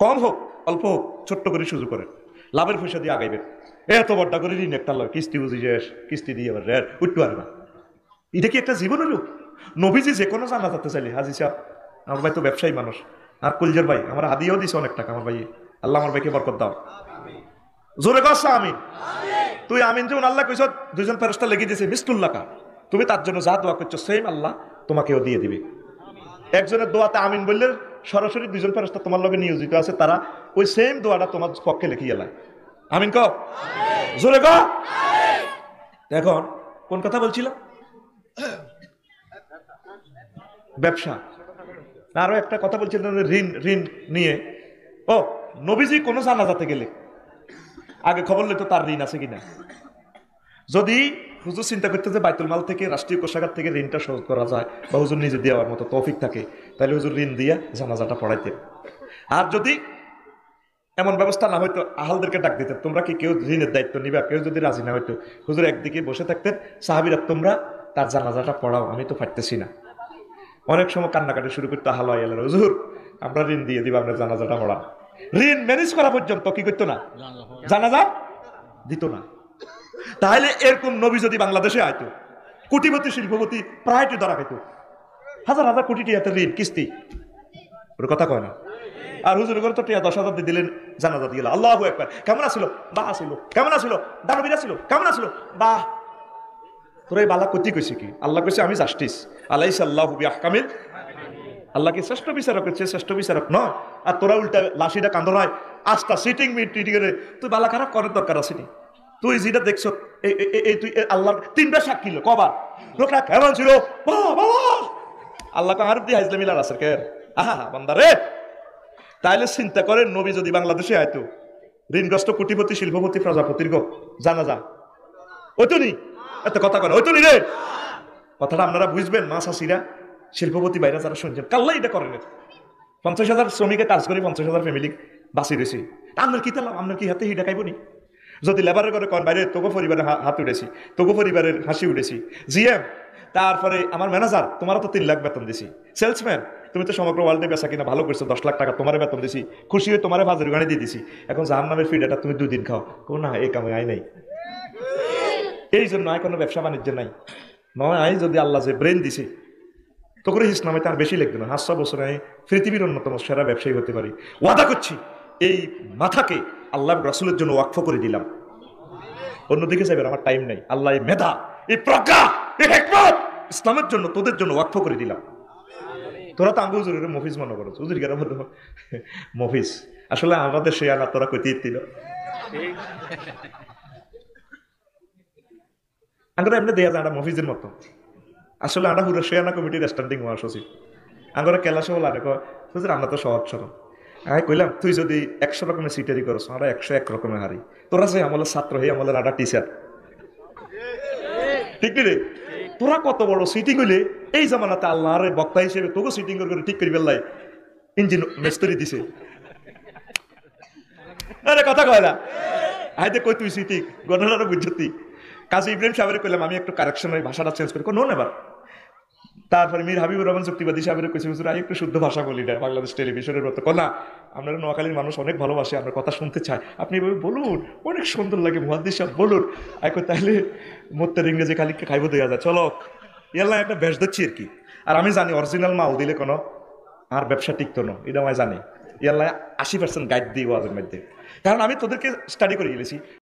কম হোক অল্প হোক ছোট্ট করে শুরু করেন, লাভের পয়সা দিয়ে আগাইবেন। এত বড়টা করে ঋণ একটা লয়, কিস্তি বুঝি শেষ, কিস্তি দিয়ে আবার রেট উঠতে পারে না। এটা কি একটা জীবন হলো? নবীজি যে কোনো জানা যেতে চাইলে, হাজি সাহেব আমার ভাই তো ব্যবসায়ী মানুষ, আর কুলজের ভাই আমার হাদিয়েও দিছে অনেক টাকা আমার ভাই, আল্লাহ আমার ভাইকে বরকত দাও। জোরে কস আমিন। তুই আমিন যেমন আল্লাহ কইছ, দুইজন ফেরেশতা লেগে দিয়েছে মিসলুল্লাহ কা, তুমি তার জন্য যা দোয়া করছো সেম আল্লাহ তোমাকেও দিয়ে দিবে। একজনের দোয়াতে আমিন বললে সরাসরি দুইজন ফেরেশতা তোমার লগে নিয়োজিত আছে, তারা ওই সেম দোয়াটা তোমার পক্ষে লিখিয়ে এলায়। আমিন ক, জোরে ক। এখন কোন কথা বলছিলাম? ব্যবসা। আরো একটা কথা বলছিলাম ঋণ, ঋণ নিয়ে। ও নবীজি কোন জানাজাতে গেলে আগে খবর লইতো তার ঋণ আছে কিনা। যদি হুজুর চিন্তা করতে যে বাইতুল মাল থেকে, রাষ্ট্রীয় কোষাগার থেকে ঋণটা শোধ করা যায় বা হুজুর নিজে দেওয়ার মতো তৌফিক থাকে, তাহলে হুজুর ঋণ দিয়া জানাজাটা পড়াইতেন। আর যদি এমন ব্যবস্থা না হইতো, আহালদেরকে ডাক দিতেন, তোমরা কি কেউ ঋণের দায়িত্ব নিবা? কেউ যদি রাজি না হইতো, হুজুর একদিকে বসে থাকতেন, সাহাবীরা তোমরা তার জানাজাটা পড়াও, আমি তো পারতেছি না। অনেক সময় কান্নাকাটি শুরু করতে, হালো আয়াল হুজুর আমরা ঋণ দিয়ে দিব, আমরা জানাজাটা পড়া। ঋণ ম্যানেজ করা পর্যন্ত কি করতো না, জানাজা দিত না। তাহলে এরকম নবী যদি বাংলাদেশে আইতো, কোটিপতি শিল্পপতি প্রায়টি ধরা খাইতো, হাজার হাজার কোটি টিয়াতে ঋণ কিস্তি, ওর কথা কয় না। আর হুজুর করে তো টিয়া 10,000 দিয়ে দিলেন, জানাজা দিয়ে গেল। আল্লাহু আকবার, কেমন আসলো? বাহ আসলো। কেমন আসলো? দানবীর আসলো। কেমন আসলো? বাহ। তোর এই বালা কতি কইছে কি? আল্লাহ কইছে আমি জাস্টিস, আলাইসা আল্লাহু বিআহকামিল। আল্লাহ কি শ্রেষ্ঠ বিচারক হচ্ছে? শ্রেষ্ঠ বিচারক নয়। আর তোরা উল্টা লাশিটা কান্দ নয়, আস্তা সিটিং মিটিং করে তুই বালা খারাপ করার দরকার আছে নি? তুই যেটা দেখছ এই তুই আল্লাহর 3টা সাক্ষী লো, কবার লোকরা কেমন ছিল? আল্লাহ কে আরব দিয়ে হাইজলে মিলার আছে কে? আহা বান্দা রে। তাইলে চিন্তা করেন নবী যদি বাংলাদেশে আইতো, ঋণগ্রস্ত কোটিপতি শিল্পপতি প্রজাপতির গো জানাজা ওইতো নি, এত কথা করে ওইতো নি রে। কথাটা আপনারা বুঝবেন, মা চাষিরা শিল্পপতি বাইরা যারা শুনছেন, কাল্লা এটা করেন। 50,000 শ্রমিকে কাজ করে 50,000 ফ্যামিলি বাঁচি রয়েছে। আপনার কি তালাম, আপনার কি হাতে হিটা খাইব নি? যদি লেবারের করে কন বাইরে তোকে পরিবারের হাত উঠেছি, তোকে পরিবারের হাসি উঠেছি। জিএম, তারপরে আমার ম্যানেজার, তোমারও তো 3 লাখ বেতন দিছি। সেলসম্যান, তুমি তো সমগ্র ওয়ার্ল্ডে বেচা কিনা ভালো করছো, 10 লাখ টাকা তোমার বেতন দিছি, খুশি হয়ে তোমার বাজার গাড়ি দিয়ে দিছি। এখন জাহান্নামের ফিডাটা তুমি 2 দিন খাও, কোন না এই কামে আয় নাই। এই জন্য আয় কোনো ব্যবসা বাণিজ্য নাই। নয় আয় যদি আল্লাহ যে ব্রেন দিছে, তো করে ইসলামে তার বেশি লাগবে না। 500 বছরে আমি পৃথিবীর অন্যতম সেরা ব্যবসায়ী হতে পারি, ওয়াদা করছি। এই মাথাকে আল্লাহ রাসূলের জন্য ওয়াকফ করে দিলাম। অন্যদিকে যাবেন, আমার টাইম নাই। আল্লাহ এই মেধা, এই প্রজ্ঞা, এই হিকমত ইসলামের জন্য তোদের জন্য ওয়াকফ করে দিলাম। তোরা তো আঙ্গু হুজুরের মফিজ মনে করো, হুজুর কেন মফিজ? আসলে আমাদের সে আনা তোরা কইতে দিল আঙ্গুরা এমনি দেয়া যায় না মফিজের মতো। আসলে আমরা হুরো শেয়ানা কমিটির স্ট্যান্ডিং মহাসচিব। আঙ্গুরা কেলা সব লাগে হুজুর আমরা তো সহজ সরল। আমি কইলাম তুই যদি 100 রকমের সিটারি করছ, আমরা 101 রকমের হারি। তোরা যে আমলের ছাত্র, হে আমলের আডা টিচার, ঠিক রে? তোরা কত বড় সিটিং হইলে এই জামানাতে আল্লাহ আরে বক্তা হিসেবে তোকে সিটিং করে ঠিক করে বেললাই ইঞ্জিন মিস্ত্রি দিছে। আরে কথা কয় না, আইতে কই তুই সিটিং গণনার বুঝতি। কাজী ইব্রাহিম সাহেবের কইলাম আমি একটু কারেকশনের ভাষাটা চেঞ্জ করি, নো নেবার। তারপরে মীর হাবিবুর রহমান যুক্তিবাদী সাহেবের কইছে হুজুর আমি একটু শুদ্ধ ভাষা বলি না, বাংলাদেশ টেলিভিশনের মতো। না, আপনারা নোয়াখালীর মানুষ অনেক ভালোবাসে, আপনার কথা শুনতে চায়, আপনি এভাবে বলুন, অনেক সুন্দর লাগে মুহাদ্দিস সাহেব বলুন। তাহলে মোত্তের ইংরেজি খালিককে খাইব দেওয়া যায়, চলো ইয়াল্লা একটা বেশ দিচ্ছি আর কি। আর আমি জানি অরিজিনাল মাল দিলে কোনো আর ব্যবসা টিকতো না, এটা আমি জানি। ইয়াল্লা 80% গাইড দিই ওয়াজের মধ্যে, কারণ আমি তোদেরকে স্টাডি করে গেলেছি।